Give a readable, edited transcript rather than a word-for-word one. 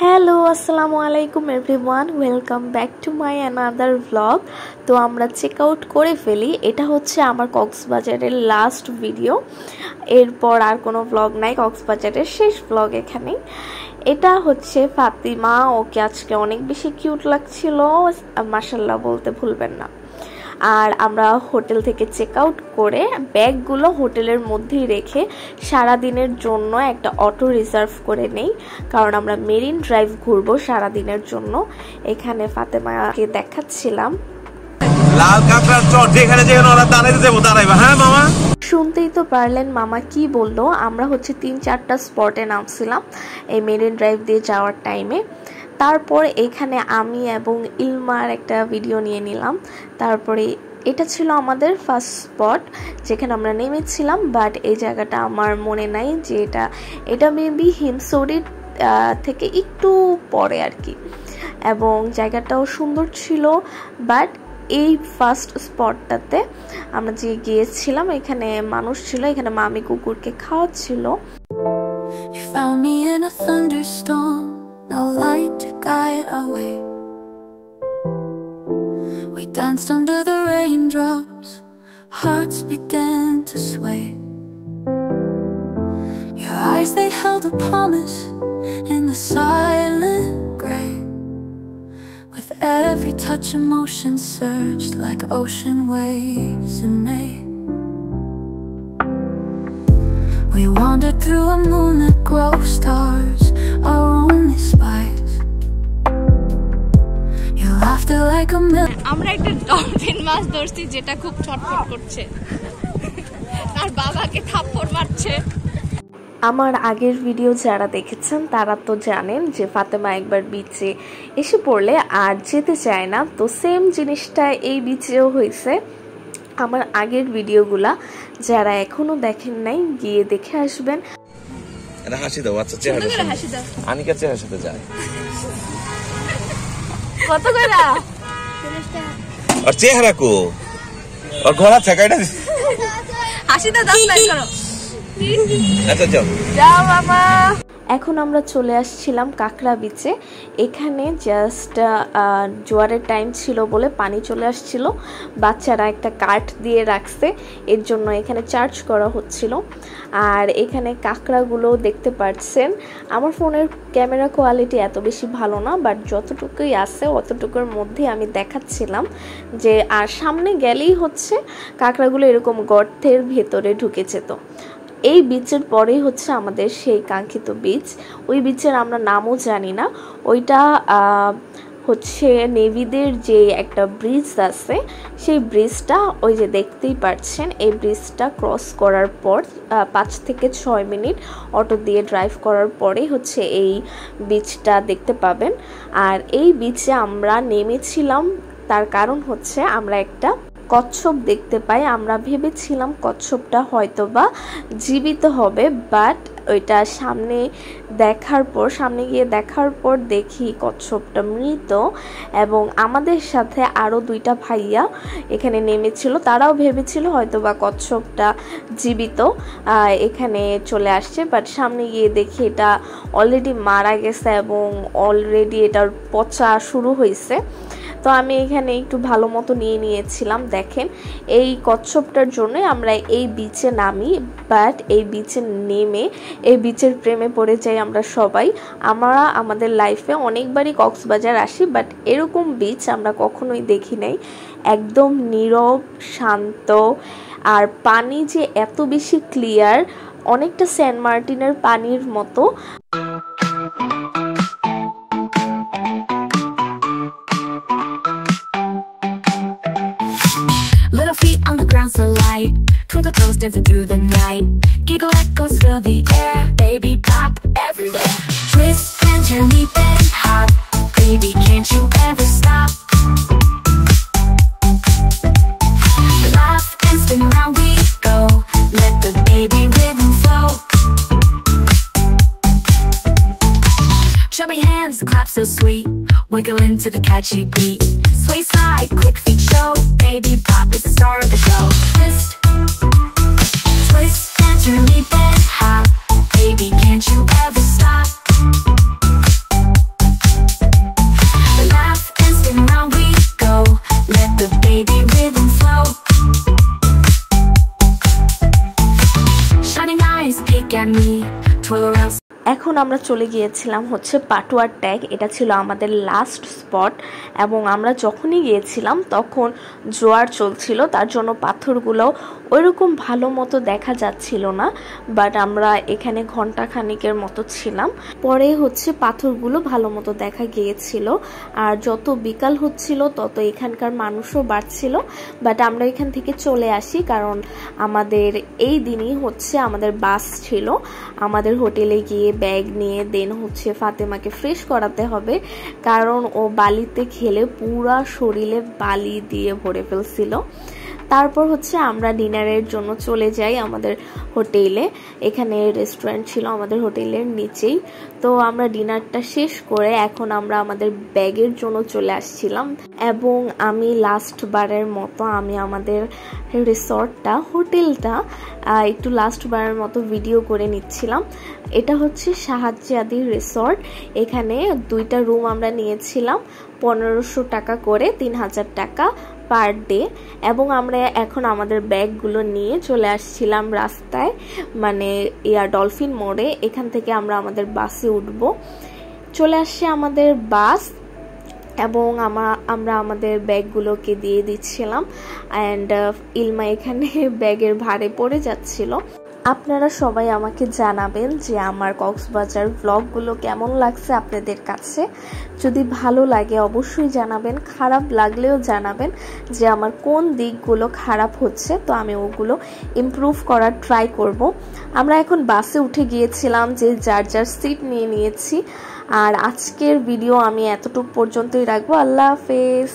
Hello আসসালামু আলাইকুম everyone, welcome back to my another vlog. তো আমরা চেক আউট করে ফেলি। এটা হচ্ছে আমার কক্সবাজারের লাস্ট ভিডিও, এরপর আর কোনো ভ্লগ নাই, কক্সবাজারের শেষ ভ্লগ এখানেই। এটা হচ্ছে ফাতিমা, ওকে আজকে অনেক বেশি কিউট লাগছিল, মাশাল্লাহ বলতে ভুলবেন না। আর আমরা হোটেল থেকে চেক আউট করে ব্যাগগুলো হোটেলের মধ্যেই রেখে সারা দিনের জন্য একটা অটো রিজার্ভ করে নেই, কারণ আমরা মেরিন ড্রাইভ ঘুরবো সারা দিনের জন্য। এখানে ফাতেমাকে দেখাচ্ছিলাম লাল কাঁকড়ার চট, যেখানে যেখানে ওরা দাঁড়াইতে যাবো দাঁড়াইবা। হ্যাঁ মামা, শুনতেই তো পারলেন মামা কি বললো। আমরা হচ্ছে 3-4টা স্পটে নামছিলাম এই মেরিন ড্রাইভ দিয়ে যাওয়ার টাইমে। তারপর এখানে আমি এবং ইলমার একটা ভিডিও নিয়ে নিলাম। তারপরে এটা ছিল আমাদের ফার্স্ট স্পট যেখানে আমরা নেমেছিলাম, বাট এই জায়গাটা আমার মনে নাই যে এটা মেবি হিমসৌরি থেকে একটু পরে আর কি, এবং জায়গাটাও সুন্দর ছিল। বাট এই ফার্স্ট স্পটটাতে আমরা যে গিয়েছিলাম এখানে মানুষ ছিল, এখানে মামি কুকুরকে খাওয়াচ্ছিল। No light to guide our way. We danced under the raindrops, hearts began to sway. Your eyes, they held a promise in the silent gray. With every touch, emotion surged like ocean waves in May. We wandered through a moonlit grove, stars our only spies. You laughed like a million. আমরা একটা dolphin মাছ ধরছি যেটা খুব ছটফট করছে আর বাবাকে থাপ্পড় মারছে। আমার আগের ভিডিও যারা দেখেছেন তারা তো জানেন যে ফাতেমা একবার বিচে এসে পড়লে আর যেতে চায় না, তো সেম জিনিসটা এই বিচেও হয়েছে। আমার আগের ভিডিওগুলা যারা এখনো দেখেন নাই গিয়ে দেখে আসবেন। এটা হাসি দাও, আচ্ছা চেহারা হাসি দাও। আনিকা চেহারা সাথে যায় কত কইরা আর চেহারা কো আর ঘোড়া ছাকাইটা হাসি দাও, 10 লাইক করো। আচ্ছা যাও বাবা। এখন আমরা চলে আসছিলাম কাঁকড়া বিচে। এখানে জাস্ট জোয়ারের টাইম ছিল বলে পানি চলে আসছিল, বাচ্চারা একটা কাঠ দিয়ে রাখছে, এর জন্য এখানে চার্জ করা হচ্ছিল। আর এখানে কাঁকড়াগুলো দেখতে পাচ্ছেন। আমার ফোনের ক্যামেরা কোয়ালিটি এত বেশি ভালো না, বাট যতটুকুই আছে অতটুকুর মধ্যে আমি দেখাচ্ছিলাম যে, আর সামনে গেলেই হচ্ছে কাঁকড়াগুলো এরকম গর্তের ভেতরে ঢুকেছে। তো এই বিচের পরেই হচ্ছে আমাদের সেই কাঙ্ক্ষিত বিচ। ওই বিচের আমরা নামও জানি না, ওইটা হচ্ছে নেভিদের যে একটা ব্রিজ আছে, সেই ব্রিজটা ওই যে দেখতেই পাচ্ছেন। এই ব্রিজটা ক্রস করার পর 5 থেকে 6 মিনিট অটো দিয়ে ড্রাইভ করার পরেই হচ্ছে এই বিচটা দেখতে পাবেন। আর এই বিচে আমরা নেমেছিলাম, তার কারণ হচ্ছে আমরা একটা কচ্ছপ দেখতে পাই। আমরা ভেবেছিলাম কচ্ছপটা হয়তোবা জীবিত হবে, বাট ওইটা সামনে গিয়ে দেখার পর দেখি কচ্ছপটা মৃত। এবং আমাদের সাথে আরও 2টা ভাইয়া এখানে নেমেছিল, তারাও ভেবেছিল হয়তোবা কচ্ছপটা জীবিত এখানে চলে আসছে, বাট সামনে গিয়ে দেখি এটা অলরেডি মারা গেছে এবং অলরেডি এটার পচা শুরু হয়েছে। তো আমি এখানে একটু ভালো মতো নিয়েছিলাম। দেখেন, এই কচ্ছপটার জন্য আমরা এই বিচে নামি, বাট এই বিচে নেমে এই বিচের প্রেমে পড়ে যাই আমরা সবাই। আমরা আমাদের লাইফে অনেকবারই কক্সবাজার আসি, বাট এরকম বিচ আমরা কখনোই দেখি নাই। একদম নীরব, শান্ত, আর পানি যে এত বেশি ক্লিয়ার, অনেকটা সেন্ট মার্টিনের পানির মতো। Little feet on the ground so light, twinkle toes dancing through the night. Giggle echoes fill the air, baby pop everywhere. Twist and turn, leap and hop, baby can't you ever stop. Laugh and spin around we go, let the baby rhythm flow. Chubby hands clap so sweet, wiggle into the catchy beat. Sway side, quick feet show, baby pop is the star of the show. Twist and turn, leap and hop, baby can't you ever stop. এখন আমরা চলে গিয়েছিলাম হচ্ছে Patuar tag. এটা ছিল আমাদের last spot এবং আমরা যখনই গিয়েছিলাম তখন জোয়ার চলছিল, তার জন্য পাথরগুলো ওইরকম ভালো মতো দেখা যাচ্ছিল না, বাট আমরা এখানে ঘন্টা খানিকের মতো ছিলাম। পরে হচ্ছে পাথরগুলো ভালো মতো দেখা গিয়েছিল। আর যত বিকাল হচ্ছিল তত এখানকার মানুষও বাড়ছিল, বাট আমরা এখান থেকে চলে আসি কারণ আমাদের এই দিনই হচ্ছে আমাদের বাস ছিল। আমাদের হোটেলে গিয়ে ব্যাগ নিয়ে দেন হচ্ছে ফাতেমাকে ফ্রেশ করাতে হবে, কারণ ও বালিতে খেলে পুরা শরীরে বালি দিয়ে ভরে ফেলছিল। তারপর হচ্ছে আমরা ডিনারের জন্য চলে যাই আমাদের হোটেলে। এখানে রেস্টুরেন্ট ছিল আমাদের হোটেলের নিচেই। তো আমরা ডিনারটা শেষ করে এখন আমরা আমাদের ব্যাগের জন্য চলে আসছিলাম এবং আমি লাস্ট বারের মতো আমি আমাদের রিসর্টটা হোটেলটা একটু লাস্ট বারের মতো ভিডিও করে নিচ্ছিলাম। এটা হচ্ছে শাহজাদি রিসর্ট। এখানে 2টা রুম আমরা নিয়েছিলাম 1500 টাকা করে, 3000 টাকা পার ডে। এবং আমরা এখন আমাদের ব্যাগগুলো নিয়ে চলে আসছিলাম রাস্তায়, মানে ডলফিন মোড়ে। এখান থেকে আমরা আমাদের বাসে উঠব। চলে আসছে আমাদের বাস এবং আমরা আমাদের ব্যাগগুলোকে দিয়ে দিচ্ছিলাম অ্যান্ড ইলমা এখানে ব্যাগের ভারে পড়ে যাচ্ছিল। আপনারা সবাই আমাকে জানাবেন যে আমার কক্সবাজার ব্লগগুলো কেমন লাগছে আপনাদের কাছে। যদি ভালো লাগে অবশ্যই জানাবেন, খারাপ লাগলেও জানাবেন যে আমার কোন দিকগুলো খারাপ হচ্ছে, তো আমি ওগুলো ইমপ্রুভ করার ট্রাই করব। আমরা এখন বাসে উঠে গিয়েছিলাম, যে যার যার সিট নিয়ে নিয়েছি। আর আজকের ভিডিও আমি এতটুকু পর্যন্তই রাখবো। আল্লাহ হাফেজ।